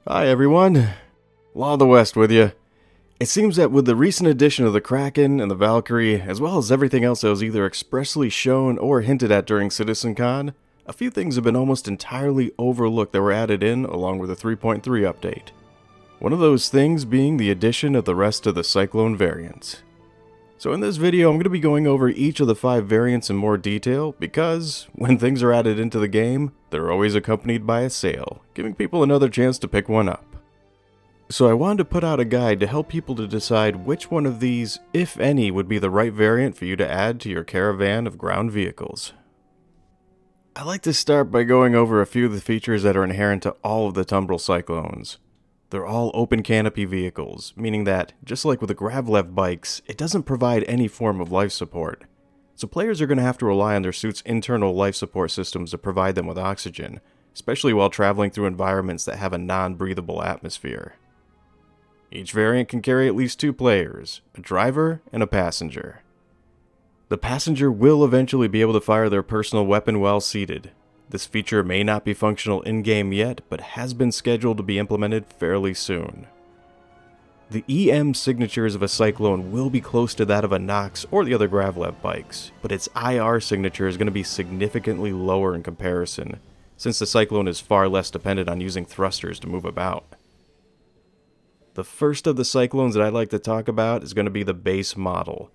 Hi everyone, Law of the West with you. It seems that with the recent addition of the Kraken and the Valkyrie, as well as everything else that was either expressly shown or hinted at during CitizenCon, a few things have been almost entirely overlooked that were added in along with the 3.3 update. One of those things being the addition of the rest of the Cyclone variants. So in this video, I'm going to be going over each of the 5 variants in more detail because when things are added into the game, they're always accompanied by a sale, giving people another chance to pick one up. So I wanted to put out a guide to help people to decide which one of these, if any, would be the right variant for you to add to your caravan of ground vehicles. I like to start by going over a few of the features that are inherent to all of the Tumbril Cyclones. They're all open canopy vehicles, meaning that, just like with the Gravlev bikes, it doesn't provide any form of life support. So players are going to have to rely on their suit's internal life support systems to provide them with oxygen, especially while traveling through environments that have a non-breathable atmosphere. Each variant can carry at least 2 players, a driver and a passenger. The passenger will eventually be able to fire their personal weapon while seated. This feature may not be functional in-game yet, but has been scheduled to be implemented fairly soon. The EM signatures of a Cyclone will be close to that of a Nox or the other Gravlev bikes, but its IR signature is going to be significantly lower in comparison, since the Cyclone is far less dependent on using thrusters to move about. The first of the Cyclones that I'd like to talk about is going to be the base model.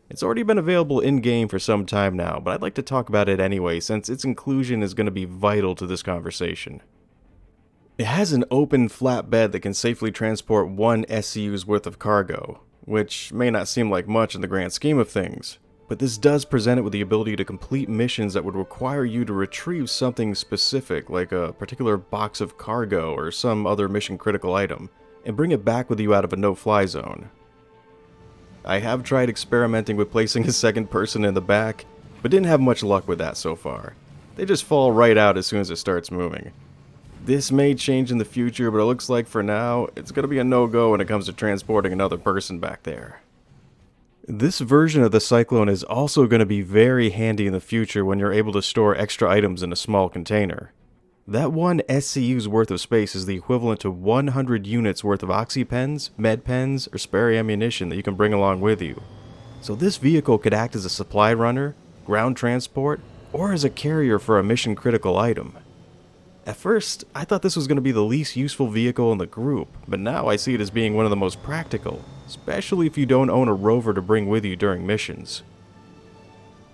It's already been available in-game for some time now, but I'd like to talk about it anyway since its inclusion is going to be vital to this conversation. It has an open flat bed that can safely transport 1 SCU's worth of cargo, which may not seem like much in the grand scheme of things, but this does present it with the ability to complete missions that would require you to retrieve something specific like a particular box of cargo or some other mission critical item, and bring it back with you out of a no-fly zone. I have tried experimenting with placing a second person in the back, but didn't have much luck with that so far. They just fall right out as soon as it starts moving. This may change in the future, but it looks like for now, it's going to be a no-go when it comes to transporting another person back there. This version of the Cyclone is also going to be very handy in the future when you're able to store extra items in a small container. That 1 SCU's worth of space is the equivalent to 100 units worth of oxy pens, med pens, or spare ammunition that you can bring along with you. So this vehicle could act as a supply runner, ground transport, or as a carrier for a mission critical item. At first, I thought this was going to be the least useful vehicle in the group, but now I see it as being one of the most practical, especially if you don't own a rover to bring with you during missions.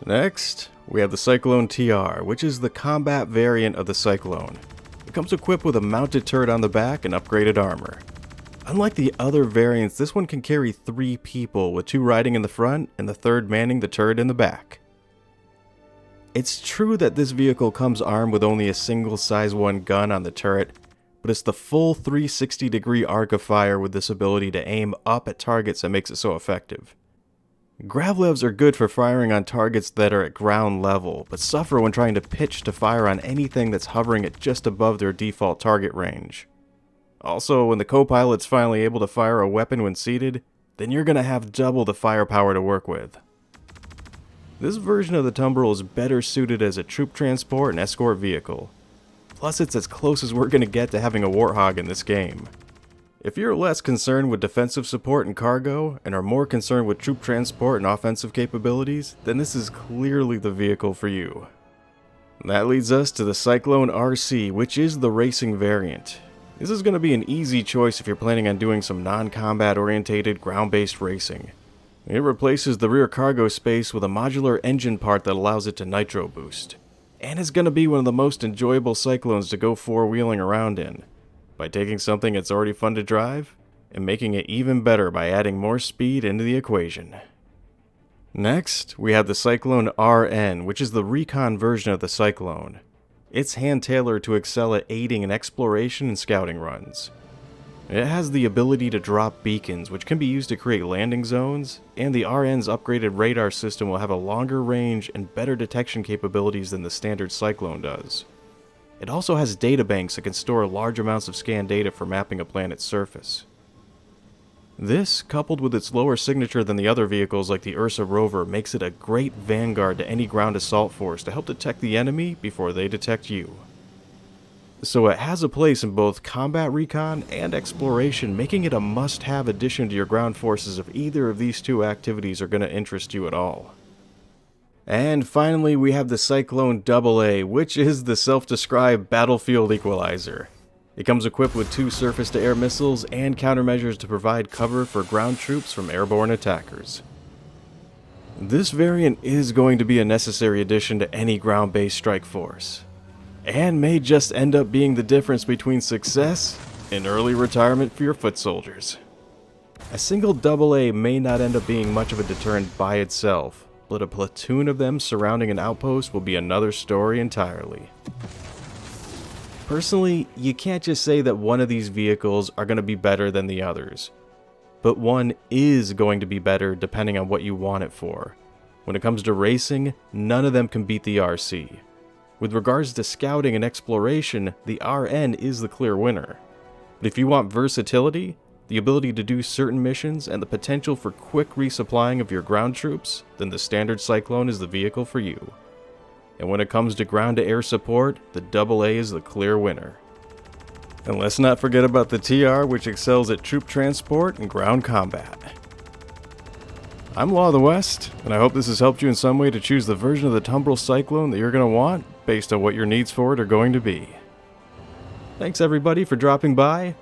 Next, we have the Cyclone TR, which is the combat variant of the Cyclone. It comes equipped with a mounted turret on the back and upgraded armor. Unlike the other variants, this one can carry 3 people, with 2 riding in the front and the 3rd manning the turret in the back. It's true that this vehicle comes armed with only a single size 1 gun on the turret, but it's the full 360-degree arc of fire with this ability to aim up at targets that makes it so effective. Gravlevs are good for firing on targets that are at ground level, but suffer when trying to pitch to fire on anything that's hovering at just above their default target range. Also, when the co-pilot's finally able to fire a weapon when seated, then you're going to have double the firepower to work with. This version of the Tumbril is better suited as a troop transport and escort vehicle. Plus, it's as close as we're going to get to having a Warthog in this game. If you're less concerned with defensive support and cargo, and are more concerned with troop transport and offensive capabilities, then this is clearly the vehicle for you. That leads us to the Cyclone RC, which is the racing variant. This is going to be an easy choice if you're planning on doing some non-combat orientated ground-based racing. It replaces the rear cargo space with a modular engine part that allows it to nitro boost. And it's going to be one of the most enjoyable Cyclones to go four-wheeling around in, by taking something that's already fun to drive, and making it even better by adding more speed into the equation. Next, we have the Cyclone RN, which is the recon version of the Cyclone. It's hand-tailored to excel at aiding in exploration and scouting runs. It has the ability to drop beacons, which can be used to create landing zones, and the RN's upgraded radar system will have a longer range and better detection capabilities than the standard Cyclone does. It also has databanks that can store large amounts of scanned data for mapping a planet's surface. This, coupled with its lower signature than the other vehicles like the Ursa rover, makes it a great vanguard to any ground assault force to help detect the enemy before they detect you. So it has a place in both combat recon and exploration, making it a must-have addition to your ground forces if either of these two activities are going to interest you at all. And finally, we have the Cyclone AA, which is the self-described battlefield equalizer. It comes equipped with 2 surface-to-air missiles and countermeasures to provide cover for ground troops from airborne attackers. This variant is going to be a necessary addition to any ground-based strike force, and may just end up being the difference between success and early retirement for your foot soldiers. A single AA may not end up being much of a deterrent by itself, but a platoon of them surrounding an outpost will be another story entirely. Personally, you can't just say that one of these vehicles are going to be better than the others, but one is going to be better depending on what you want it for. When it comes to racing, none of them can beat the RC. With regards to scouting and exploration, the RN is the clear winner. But if you want versatility, the ability to do certain missions, and the potential for quick resupplying of your ground troops, then the standard Cyclone is the vehicle for you. And when it comes to ground-to-air support, the AA is the clear winner. And let's not forget about the TR, which excels at troop transport and ground combat. I'm Law of the West, and I hope this has helped you in some way to choose the version of the Tumbril Cyclone that you're going to want, based on what your needs for it are going to be. Thanks everybody for dropping by,